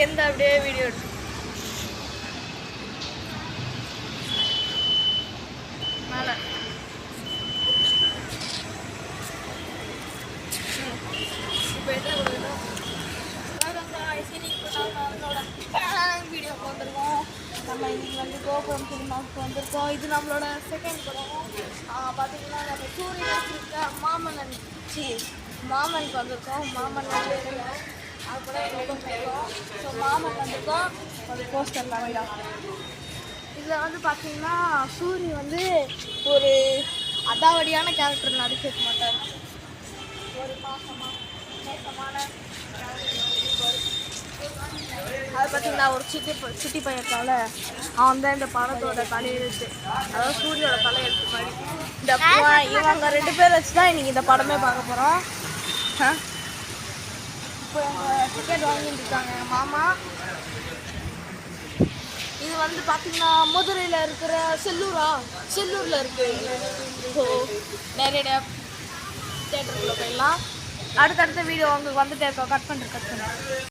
இங்கேருந்து அப்படியே வீடியோ எடுத்து மேலே இப்போ என்ன கொடுக்கணும் வீடியோக்கு வந்திருக்கோம். நம்ம இன்னைக்கு வந்து கோபுரம் சினிமாவுக்கு வந்திருக்கோம். இது நம்மளோட செகண்ட் படம். பார்த்தீங்கன்னா நம்ம சூரியன் இருக்க மாமனுக்கு வந்திருக்கோம். மாமன் வந்து அதுபோல் வந்திருக்கோம். ஸோ மாமன் வந்திருக்கோம். ஒரு போஸ்டர் வேலையா இதில் வந்து பார்த்தீங்கன்னா சூரிய வந்து ஒரு அதாவடியான கேரக்டர் நடிச்சிருக்க மாட்டார். ஒரு மோசமான அது பார்த்தீங்கன்னா ஒரு சிட்டி பையனால அவன் தான் இந்த படத்தோட தலையெழுத்து, அதாவது சூரியோட தலையெழுத்து மாதிரி. இந்த இவங்க 2 பேர் வச்சு தான் இன்னைக்கு இந்த படமே பார்க்க போகிறோம். இப்போ எங்கள் டிக்கெட் வாங்கிட்டு இருக்காங்க மாமா. இது வந்து பார்த்தீங்கன்னா மதுரையில் இருக்கிற செல்லூரில் இருக்குது. ஸோ நிறைய தேட்டருக்குள்ளே போயிடலாம். அடுத்தடுத்த வீடியோ உங்களுக்கு வந்துட்டே இருக்கோம். கட் பண்ணுறேன்.